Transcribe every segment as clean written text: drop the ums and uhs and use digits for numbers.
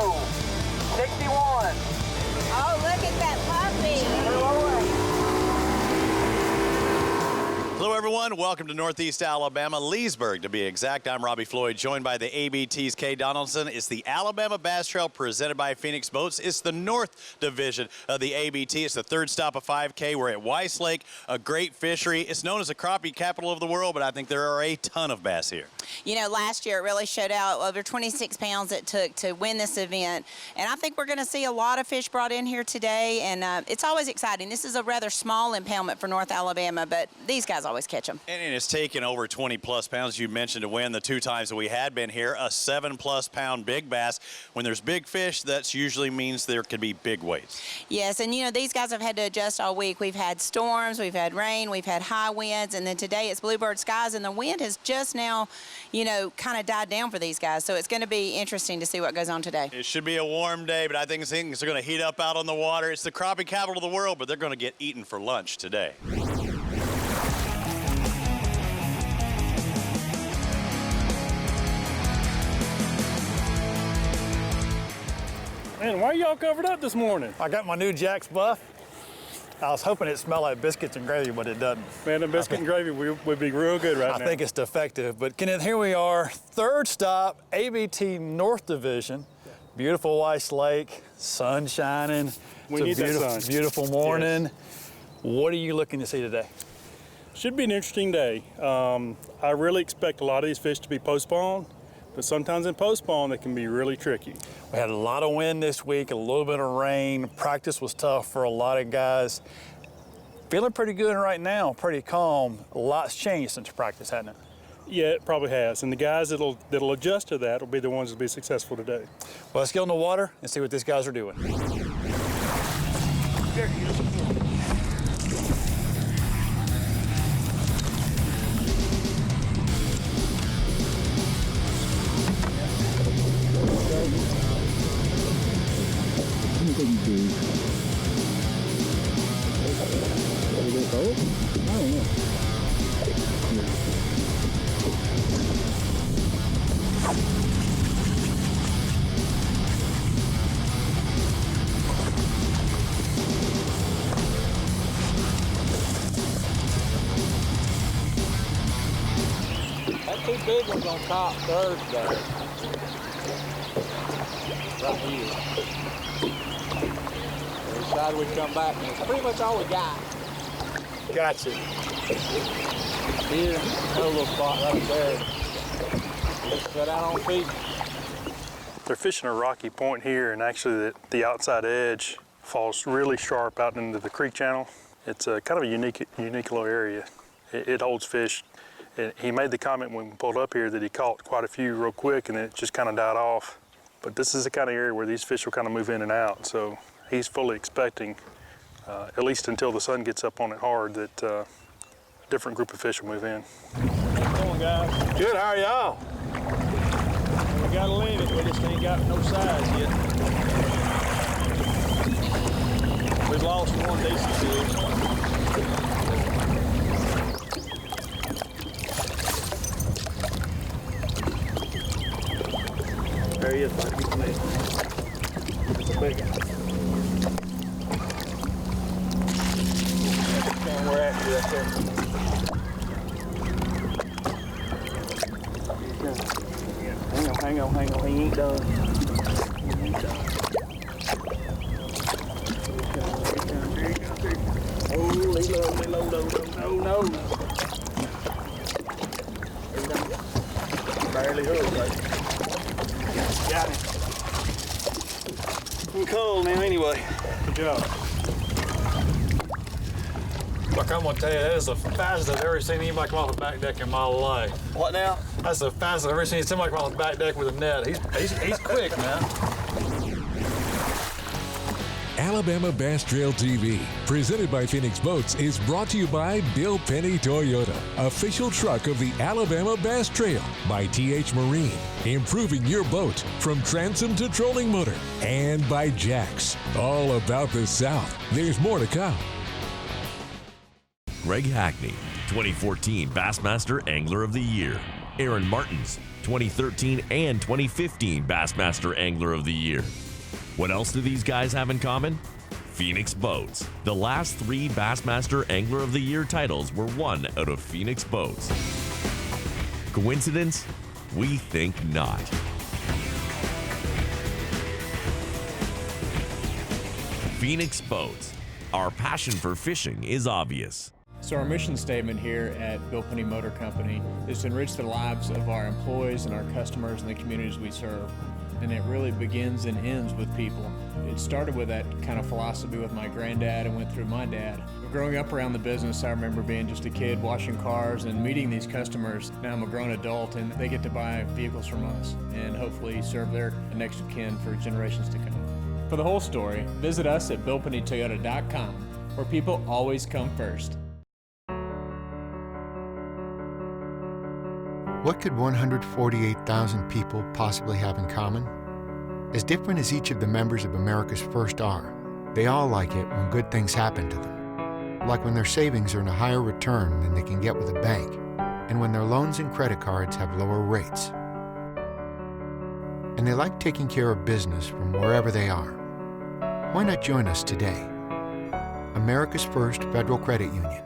go. 61. Oh, look at that puppy. Hello, everyone. Welcome to Northeast Alabama, Leesburg, to be exact. I'm Robbie Floyd, joined by the ABT's Kay Donaldson. It's the Alabama Bass Trail presented by Phoenix Boats. It's the North Division of the ABT. It's the third stop of 5K. We're at Weiss Lake, a great fishery. It's known as the crappie capital of the world, but I think there are a ton of bass here. You know, last year it really showed out. Over 26 pounds it took to win this event. And I think we're going to see a lot of fish brought in here today. And it's always exciting. This is a rather small impoundment for North Alabama, but these guys always catch them. And it's taken over 20-plus pounds, you mentioned, to win the two times that we had been here. A 7-plus pound big bass. When there's big fish, that usually means there can be big weights. Yes, and you know, these guys have had to adjust all week. We've had storms, we've had rain, we've had high winds, and then today it's bluebird skies, and the wind has just now, you know, kind of died down for these guys. So it's going to be interesting to see what goes on today. It should be a warm day, but I think things are going to heat up out on the water. It's the crappie capital of the world, but they're going to get eaten for lunch today. Man, why are y'all covered up this morning? I got my new Jack's Buff. I was hoping it smelled like biscuits and gravy, but it doesn't. Man, the biscuit and gravy would be real good right now. I think it's defective, but Kenneth, here we are, third stop, ABT North Division. Beautiful Weiss Lake, sun shining. We need that sun. Beautiful morning. Yes. What are you looking to see today? Should be an interesting day. I really expect a lot of these fish to be postponed, but sometimes in postpone, they can be really tricky. We had a lot of wind this week, a little bit of rain. Practice was tough for a lot of guys. Feeling pretty good right now, pretty calm. A lot's changed since practice, hasn't it? Yeah, it probably has. And the guys that'll adjust to that will be the ones that'll be successful today. Well, let's get in the water and see what these guys are doing. That two big ones on top Thursday. Right here. We decided we'd come back, and it's pretty much all we got. Gotcha. Here, another little spot right there. Just set out on feet. They're fishing a rocky point here, and actually the outside edge falls really sharp out into the creek channel. It's a kind of a unique little area. It holds fish. He made the comment when we pulled up here that he caught quite a few real quick, and it just kind of died off. But this is the kind of area where these fish will kind of move in and out, so he's fully expecting, at least until the sun gets up on it hard, that a different group of fish will move in. How's it going, guys? Good, how are y'all? We got a limit, we just ain't got no size yet. We've lost one decent fish. There he is, buddy. He's amazing. It's a big one. And we're after that there. Hang on. He ain't done. He ain't done. Holy low. Barely hooked, right? Got him. I'm cold now anyway. Good job. Look, I'm gonna tell you, that is the fastest I've ever seen anybody come off the back deck in my life. What now? That's the fastest I've ever seen somebody come off the back deck with a net. He's quick, man. Alabama Bass Trail TV, presented by Phoenix Boats, is brought to you by Bill Penny Toyota, official truck of the Alabama Bass Trail, by TH Marine, improving your boat from transom to trolling motor, and by Jack's, all about the South. There's more to come. Greg Hackney, 2014 Bassmaster Angler of the Year. Aaron Martins, 2013, and 2015 Bassmaster Angler of the Year. What else do these guys have in common? Phoenix Boats. The last 3 Bassmaster Angler of the Year titles were won out of Phoenix Boats. Coincidence? We think not. Phoenix Boats. Our passion for fishing is obvious. So our mission statement here at Bill Penny Motor Company is to enrich the lives of our employees and our customers and the communities we serve. And it really begins and ends with people. It started with that kind of philosophy with my granddad and went through my dad. Growing up around the business, I remember being just a kid washing cars and meeting these customers. Now I'm a grown adult and they get to buy vehicles from us and hopefully serve their next of kin for generations to come. For the whole story, visit us at BillPennyToyota.com, where people always come first. What could 148,000 people possibly have in common? As different as each of the members of America's First are, they all like it when good things happen to them. Like when their savings earn a higher return than they can get with a bank, and when their loans and credit cards have lower rates. And they like taking care of business from wherever they are. Why not join us today? America's First Federal Credit Union.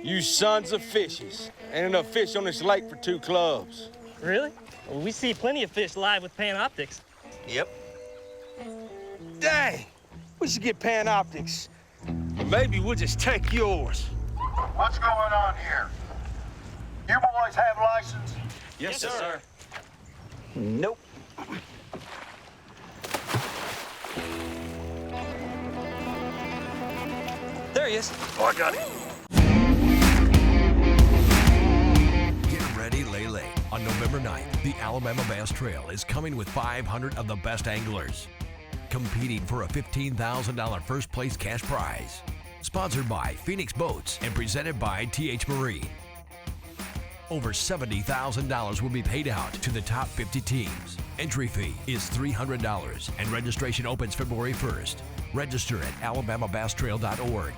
You sons of fishes. Ain't enough fish on this lake for 2 clubs. Really? Well, we see plenty of fish live with Panoptics. Yep. Dang, we should get Panoptics. Maybe we'll just take yours. What's going on here? You boys have license? Yes, sir. Nope. There he is. Oh, I got it. Get ready, Lele. On November 9th, the Alabama Bass Trail is coming with 500 of the best anglers, competing for a $15,000 first place cash prize. Sponsored by Phoenix Boats and presented by TH Marine. Over $70,000 will be paid out to the top 50 teams. Entry fee is $300 and registration opens February 1st. Register at alabamabasstrail.org.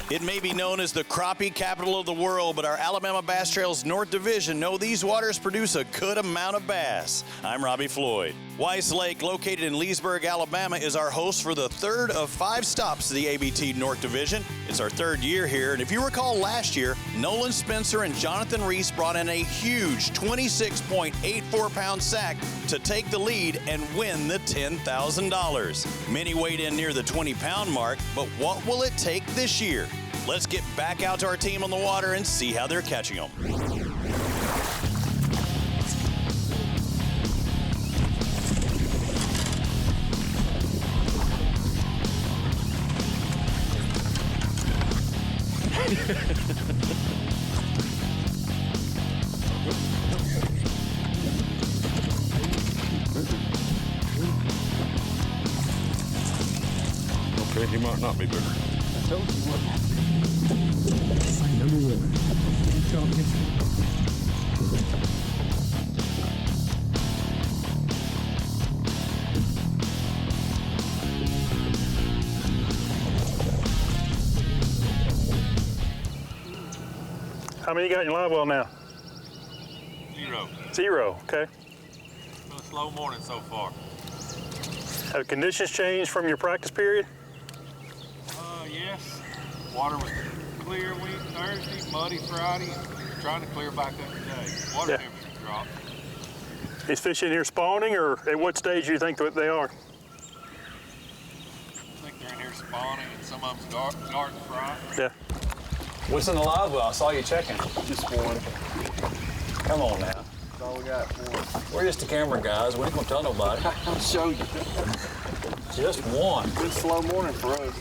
It may be known as the crappie capital of the world, but our Alabama Bass Trail's North Division know these waters produce a good amount of bass. I'm Robbie Floyd. Weiss Lake, located in Leesburg, Alabama, is our host for the 3rd of 5 stops to the ABT North Division. It's our 3rd year here, and if you recall last year, Nolan Spencer and Jonathan Reese brought in a huge 26.84-pound sack to take the lead and win the $10,000. Many weighed in near the 20-pound mark, but what will it take this year? Let's get back out to our team on the water and see how they're catching them. Okay, he might not be bigger. I told you what. How many you got in your live well now? 0. 0, okay. It's been a slow morning so far. Have conditions changed from your practice period? Yes. Water was clear Thursday, muddy Friday, and trying to clear back up today. Water temperature dropped. Is fish in here spawning, or at what stage do you think that they are? I think they're in here spawning, and some of them's garden fry. Yeah. What's in the live well? I saw you checking. Just one. Come on now. That's all we got for us. We're just the camera guys. We ain't gonna tell nobody. I'll show you. Just one. Good slow morning for us.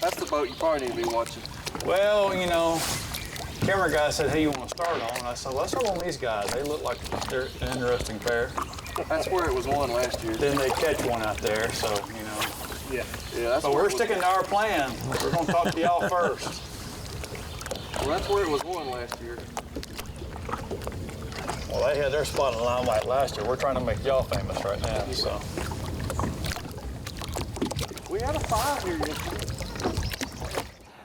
That's the boat you probably need to be watching. Well, you know, camera guy said, hey, you want to start on? I said, let's start on these guys. They look like they're an interesting pair. That's where it was won last year. Then they catch one out there, so, you know. Yeah, that's but we're sticking to our plan. We're going to talk to y'all first. Well, that's where it was won last year. Well, they had their spot in the limelight last year. We're trying to make y'all famous right now, so. We had a 5 here yesterday.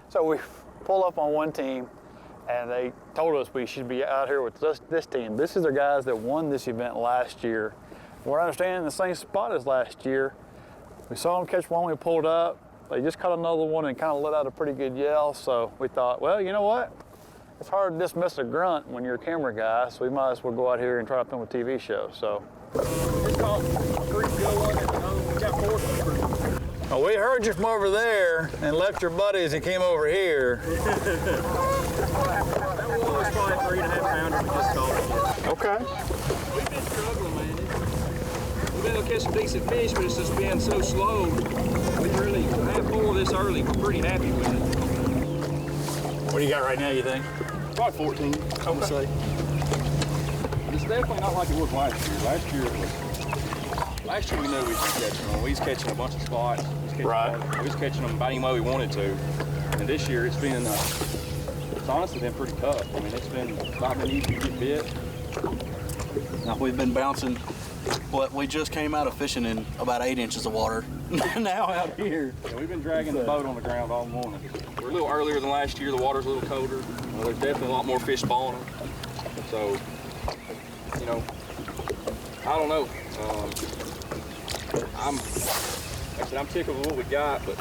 So we pull up on one team, and they told us we should be out here with this team. This is the guys that won this event last year. We're understanding the same spot as last year. We saw them catch one, we pulled up. They just caught another one and kind of let out a pretty good yell. So we thought, well, you know what? It's hard to dismiss a grunt when you're a camera guy, so we might as well go out here and try to film a TV show. So. It's called creek going, we got forces. Well, we heard you from over there and left your buddies and came over here. That one was probably 3.5 pounder we just caught. Okay. We've been struggling, man. We've been able to catch some decent fish, but it's just been so slow. We really have pulled this early. We're pretty happy with it. What do you got right now, you think? Probably 14, I would say. It's definitely not like it was last year. Last year we knew we was catching them. We was catching a bunch of spots. We was catching them about any way we wanted to. And this year it's been, it's honestly been pretty tough. I mean, it's been not been easy to get bit. Now we've been bouncing, we just came out of fishing in about 8 inches of water. Now out here. Yeah, we've been dragging the boat on the ground all morning. We're a little earlier than last year. The water's a little colder. There's definitely a lot more fish spawning. So, you know, I don't know. I'm tickled with what we got, but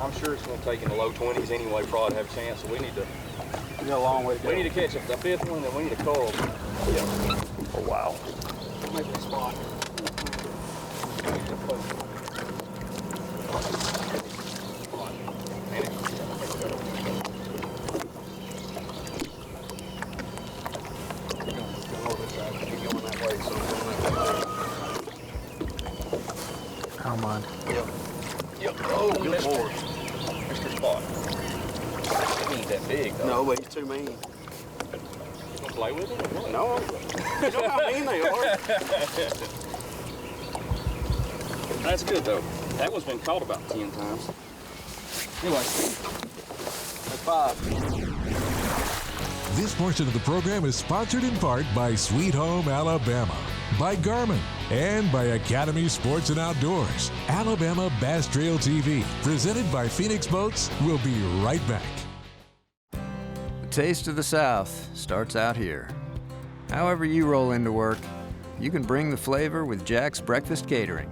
I'm sure it's going to take in the low 20s anyway, probably to have a chance. So we need to. We got a long way to go. We need to catch a fifth one, and then we need a coral. Yeah. Oh wow. Make a spot. How much? Yep. Oh, good Lord. Mr. Spot. He ain't that big, though. No, but he's too mean. You gonna play with him or what? No. You know how mean they are. That's good, though. That one's been caught about 10 times. Anyway, that's 5. This portion of the program is sponsored in part by Sweet Home Alabama, by Garmin, and by Academy Sports and Outdoors. Alabama Bass Trail TV, presented by Phoenix Boats, will be right back. The taste of the South starts out here. However you roll into work, you can bring the flavor with Jack's Breakfast Catering.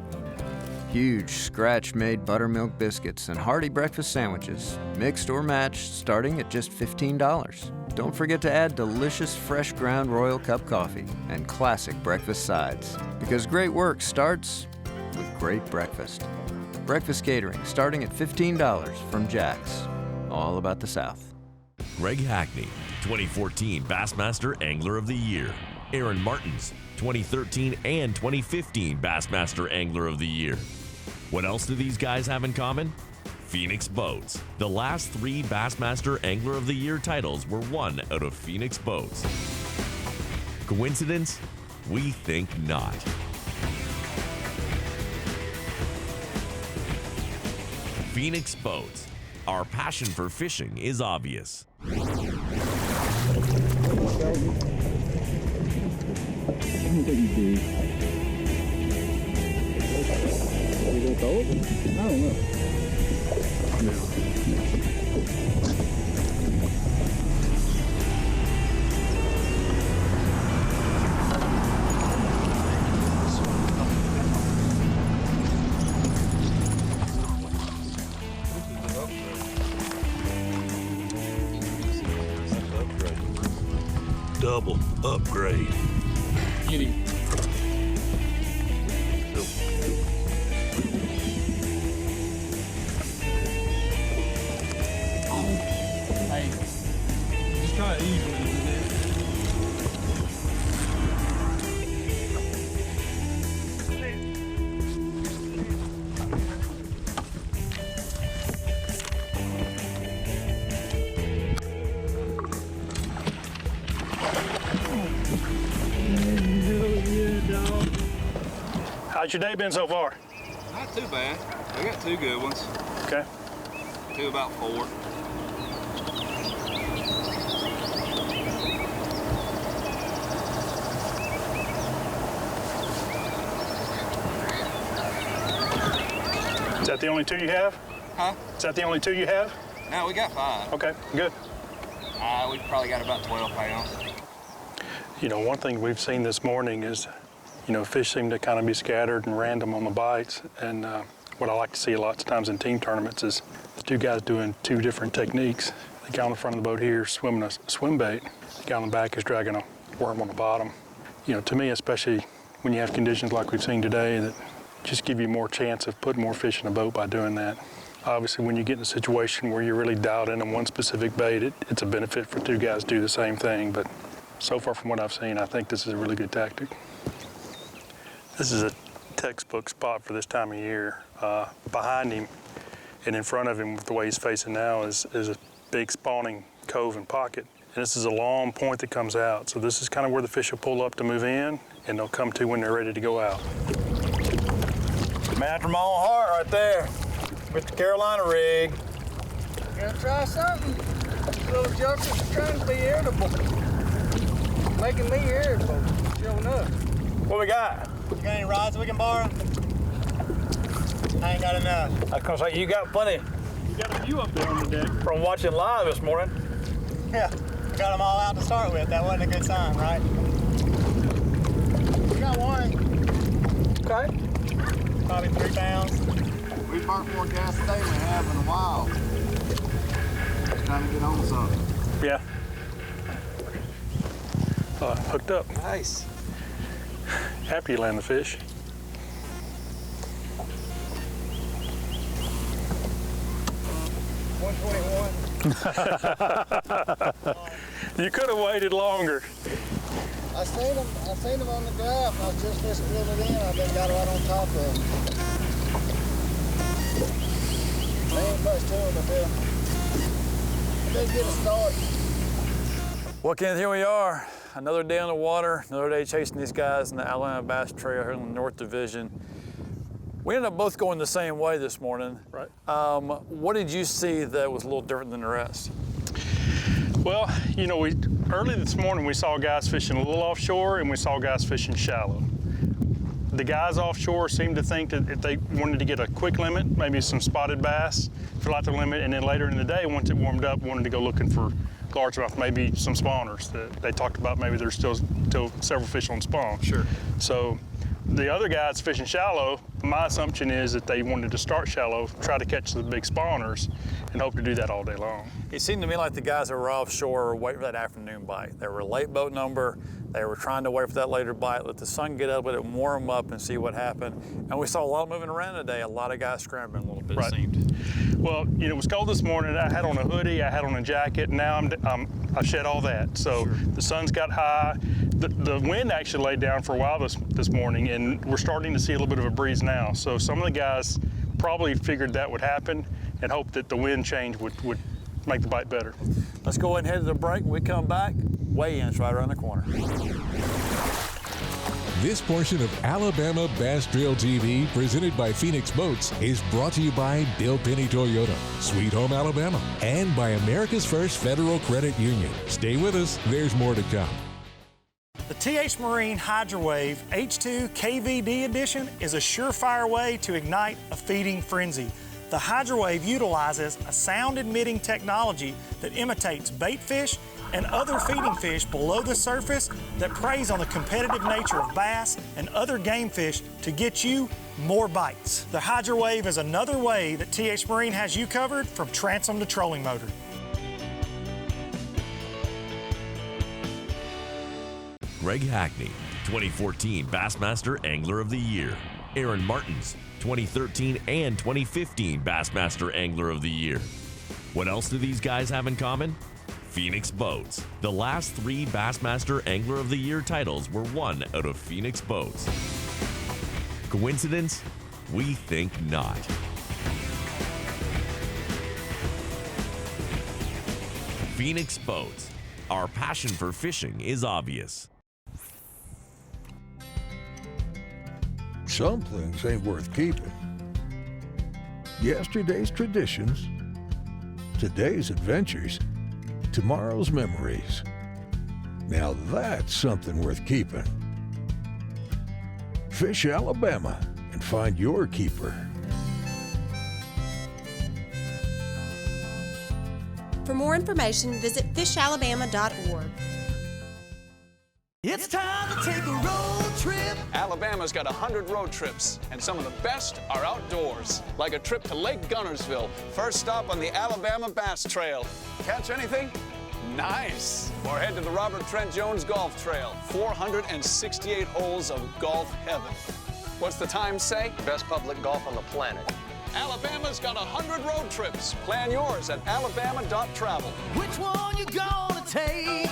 Huge scratch-made buttermilk biscuits and hearty breakfast sandwiches, mixed or matched, starting at just $15. Don't forget to add delicious fresh ground Royal Cup coffee and classic breakfast sides, because great work starts with great breakfast. Breakfast catering starting at $15 from Jack's. All about the South. Greg Hackney, 2014 Bassmaster Angler of the Year. Aaron Martins, 2013 and 2015 Bassmaster Angler of the Year. What else do these guys have in common? Phoenix Boats. The last 3 Bassmaster Angler of the Year titles were won out of Phoenix Boats. Coincidence? We think not. Phoenix Boats. Our passion for fishing is obvious. Double upgrade. Get him. Hey, just try to ease with it. How's your day been so far? Not too bad. I got 2 good ones. Okay. 2 about 4. Is that the only 2 you have? Huh? Is that the only 2 you have? No, we got 5. Okay, good. We probably got about 12 pounds. You know, one thing we've seen this morning is, you know, fish seem to kind of be scattered and random on the bites. And what I like to see lots of times in team tournaments is the two guys doing two different techniques. The guy on the front of the boat here is swimming a swim bait. The guy on the back is dragging a worm on the bottom. You know, to me, especially when you have conditions like we've seen today, that just give you more chance of putting more fish in a boat by doing that. Obviously, when you get in a situation where you're really dialed in on one specific bait, it's a benefit for two guys to do the same thing. But so far from what I've seen, I think this is a really good tactic. This is a textbook spot for this time of year. Behind him and in front of him, the way he's facing now, is a big spawning cove and pocket. And this is a long point that comes out. So this is kind of where the fish will pull up to move in, and they'll come to when they're ready to go out. Man after my own heart right there. Mr. Carolina rig. Gonna try something? This little joker's trying to be irritable. Making me irritable, showing up. What we got? You got any rods we can borrow? I ain't got enough. I was gonna say, you got plenty. You got a few up there on the deck. From watching live this morning. Yeah, we got them all out to start with. That wasn't a good sign, right? We got one. Okay. Probably 3 pounds. We burnt more gas today than we have in a while. Just trying to get on something. Yeah. Hooked up. Nice. Happy you land the fish. You could have waited longer. I seen them on the graph. I was just filling it in. I just got right on top of them. They ain't much to them, I feel. Let's get a start. Well, Kenneth, here we are. Another day on the water, another day chasing these guys in the Alabama Bass Trail here in the North Division. We ended up both going the same way this morning. Right. What did you see that was a little different than the rest? Well, you know, early this morning we saw guys fishing a little offshore and we saw guys fishing shallow. The guys offshore seemed to think that if they wanted to get a quick limit, maybe some spotted bass, fill out the limit, and then later in the day, once it warmed up, wanted to go looking for largemouth, maybe some spawners. They talked about maybe there's still several fish on spawn. Sure. So the other guys fishing shallow, my assumption is that they wanted to start shallow, try to catch the big spawners, and hope to do that all day long. It seemed to me like the guys that were offshore were waiting for that afternoon bite. They were a late boat number. They were trying to wait for that later bite, let the sun get up, let it warm up and see what happened. And we saw a lot of moving around today, a lot of guys scrambling a little bit, Right. it seemed. Well, you know, it was cold this morning. I had on a hoodie, I had on a jacket, and now I shed all that. So Sure. The sun's got high. The wind actually laid down for a while this morning, and we're starting to see a little bit of a breeze now. So some of the guys probably figured that would happen and hoped that the wind change would make the bite better. Let's go ahead and head to the break. When we come back, weigh-in's right around the corner. This portion of Alabama Bass Trail TV, presented by Phoenix Boats, is brought to you by Bill Penny Toyota, Sweet Home, Alabama, and by America's First Federal Credit Union. Stay with us, there's more to come. The TH Marine Hydrowave H2 KVD Edition is a surefire way to ignite a feeding frenzy. The Hydrowave utilizes a sound-emitting technology that imitates bait fish and other feeding fish below the surface that preys on the competitive nature of bass and other game fish to get you more bites. The Hydrowave is another way that TH Marine has you covered from transom to trolling motor. Greg Hackney, 2014 Bassmaster Angler of the Year. Aaron Martins, 2013 and 2015 Bassmaster Angler of the Year. What else do these guys have in common? Phoenix Boats. The last 3 Bassmaster Angler of the Year titles were won out of Phoenix Boats. Coincidence? We think not. Phoenix Boats. Our passion for fishing is obvious. Some things ain't worth keeping. Yesterday's traditions, today's adventures, tomorrow's memories. Now that's something worth keeping. Fish Alabama and find your keeper. For more information, visit fishalabama.org. It's time to take a road trip. Alabama's got 100 road trips, and some of the best are outdoors, like a trip to Lake Gunnersville. First stop on the Alabama Bass Trail. Catch anything? Nice. Or head to the Robert Trent Jones Golf Trail. 468 holes of golf heaven. What's the time say? Best public golf on the planet. Alabama's got 100 road trips. Plan yours at alabama.travel. Which one you gonna take?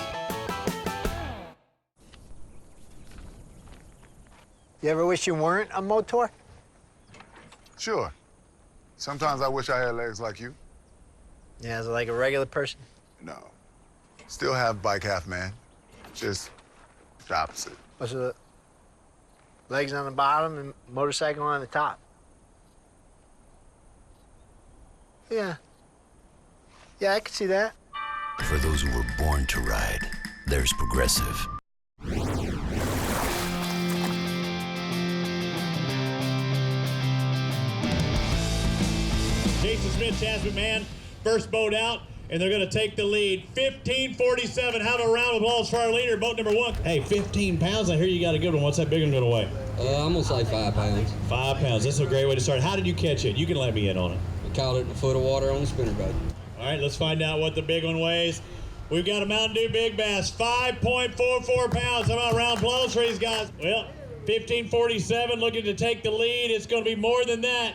You ever wish you weren't a motor? Sure. Sometimes I wish I had legs like you. Yeah, is it like a regular person? No. Still have bike half man. Just the opposite. What's the legs on the bottom and motorcycle on the top? Yeah. Yeah, I can see that. For those who were born to ride, there's Progressive. Jason Smith, Chaz McMahon, first boat out, and they're going to take the lead. 15:47. Have a round of applause for our leader, boat number one. Hey, 15 pounds. I hear you got a good one. What's that big one going to weigh? I'm going to say 5 pounds. 5 pounds. That's a great way to start. How did you catch it? You can let me in on it. I caught it in a foot of water on the spinnerbait. All right, let's find out what the big one weighs. We've got a Mountain Dew Big Bass, 5.44 pounds. How about a round of applause for these guys? Well, 15:47, looking to take the lead. It's going to be more than that.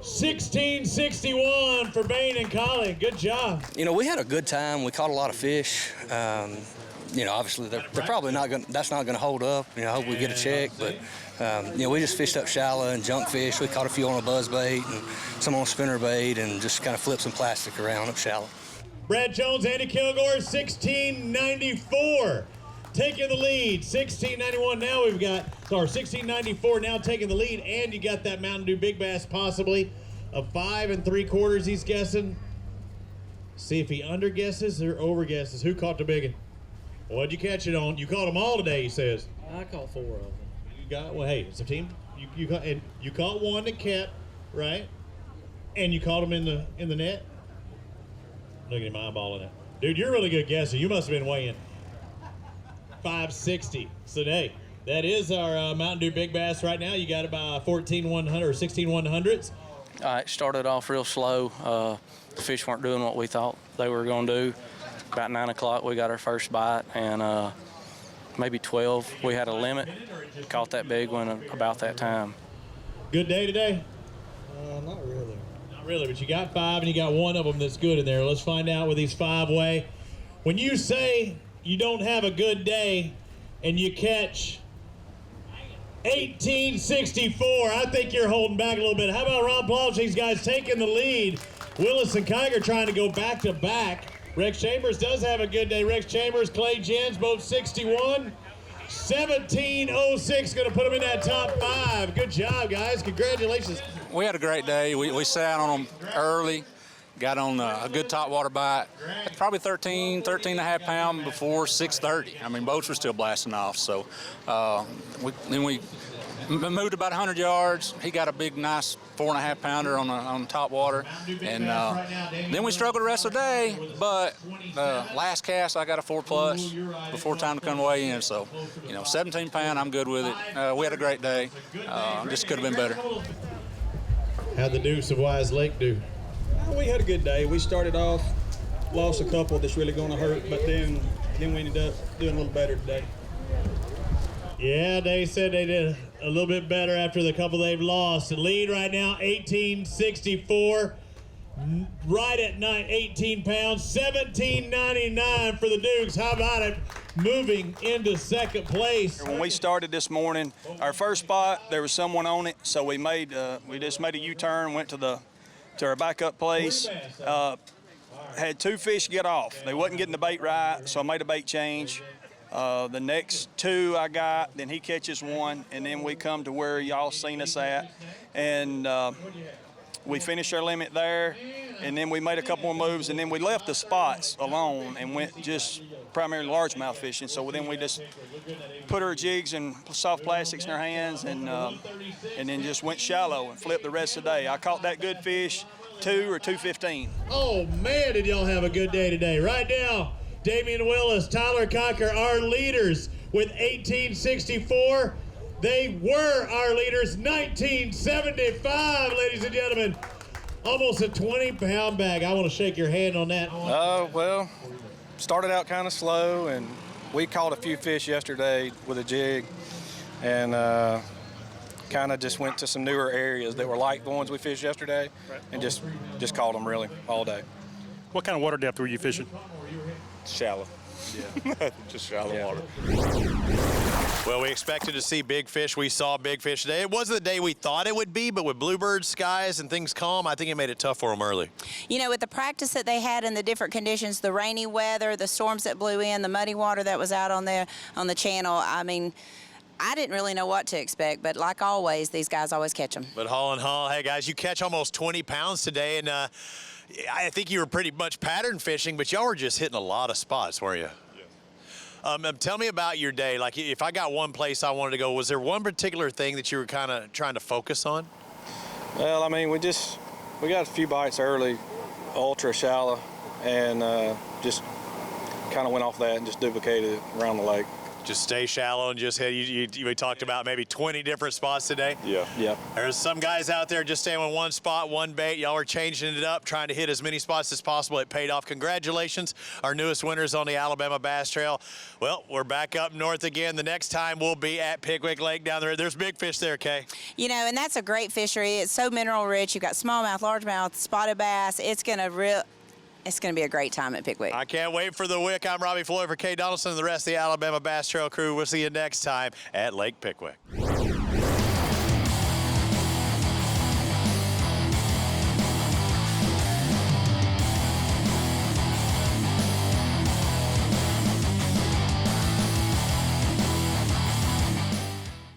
16:61 for Bain and Collie. Good job. You know, we had a good time. We caught a lot of fish. You know, obviously they're probably not going. That's not going to hold up. You know, I hope we get a check. But you know, we just fished up shallow and junk fish. We caught a few on a buzz bait and some on spinner bait, and just kind of flipped some plastic around up shallow. Brad Jones, Andy Kilgore, 16.94. Taking the lead, 16.91 now we've got, sorry, 16.94 now taking the lead, and you got that Mountain Dew Big Bass possibly a 5 3/4 he's guessing. See if he under guesses or over guesses. Who caught the big one? What'd you catch it on? You caught them all today, he says. I caught 4 of them. You got, well, hey, it's a team. You caught one that kept, right? And you caught him in the net. Look at him eyeballing it. Dude, you're a really good guesser. You must have been weighing 560. So, hey, that is our Mountain Dew Big Bass right now. You got about 14,100 or 16,100s. It started off real slow. The fish weren't doing what we thought they were going to do. About 9 o'clock, we got our first bite, and maybe 12. We had a limit. Caught that big one about that time. Good day today? Not really. Not really, but you got 5, and you got one of them that's good in there. Let's find out what these 5 weigh. When you say you don't have a good day and you catch 18.64, I think you're holding back a little bit. How about a round of applause? These guys taking the lead. Willis and Kiger trying to go back to back. Rex Chambers does have a good day. Rex Chambers, Clay Jens, both 61. 17.06, going to put them in that top 5. Good job, guys. Congratulations. We had a great day. We sat on them early, got on a good topwater bite. Probably 13 and a half pound before 6:30. I mean, boats were still blasting off. So then we moved about 100 yards. He got a big, nice 4.5 pounder on top water. And then we struggled the rest of the day. But last cast, I got a 4+ before time to come weigh in. So, 17 pound, I'm good with it. We had a great day. Just could have been better. How'd the Deuce of Weiss Lake do? We had a good day. We started off, lost a couple that's really going to hurt, but then we ended up doing a little better today. Yeah, they said they did a little bit better after the couple they've lost. The lead right now, 18.64. Right at 18 pounds, 17.99 for the Dukes. How about it? Moving into second place. When we started this morning, our first spot, there was someone on it, so we just made a U-turn, went to our backup place. Had 2 fish get off. They wasn't getting the bait right, so I made a bait change. The next 2 I got, then he catches 1, and then we come to where y'all seen us at, and we finished our limit there, and then we made a couple more moves, and then we left the spots alone and went just primarily largemouth fishing. So then we just put our jigs and soft plastics in our hands, and then just went shallow and flipped the rest of the day. I caught that good fish. 2 or 2:15. Oh man, did y'all have a good day today. Right now, Damian Willis, Tyler Cocker, our leaders with 1864. They were our leaders 1975, ladies and gentlemen. Almost a 20-pound bag. I want to shake your hand on that. Well, started out kind of slow, and we caught a few fish yesterday with a jig, and kind of just went to some newer areas that were like the ones we fished yesterday, and just caught them really all day. What kind of water depth were you fishing? Shallow. Yeah. Just shallow water. Well, we expected to see big fish. We saw big fish today. It wasn't the day we thought it would be, but with bluebird skies and things calm, I think it made it tough for them early. You know, with the practice that they had in the different conditions, the rainy weather, the storms that blew in, the muddy water that was out on the channel, I mean, I didn't really know what to expect, but like always, these guys always catch them. But haul and haul, hey guys, you catch almost 20 pounds today, and I think you were pretty much pattern fishing, but y'all were just hitting a lot of spots, weren't you? Tell me about your day. Like, if I got one place I wanted to go, was there one particular thing that you were kind of trying to focus on? Well, I mean, we got a few bites early, ultra shallow, and just kind of went off that and just duplicated it around the lake. Just stay shallow and just hit. We talked about maybe 20 different spots today. Yeah. There's some guys out there just staying with one spot, one bait. Y'all are changing it up, trying to hit as many spots as possible. It paid off. Congratulations, our newest winners on the Alabama Bass Trail. Well, we're back up north again. The next time we'll be at Pickwick Lake down there. There's big fish there, Kay. You know, and that's a great fishery. It's so mineral rich. You've got smallmouth, largemouth, spotted bass. It's going to be a great time at Pickwick. I can't wait for the wick. I'm Robbie Floyd for Kay Donaldson and the rest of the Alabama Bass Trail crew. We'll see you next time at Lake Pickwick.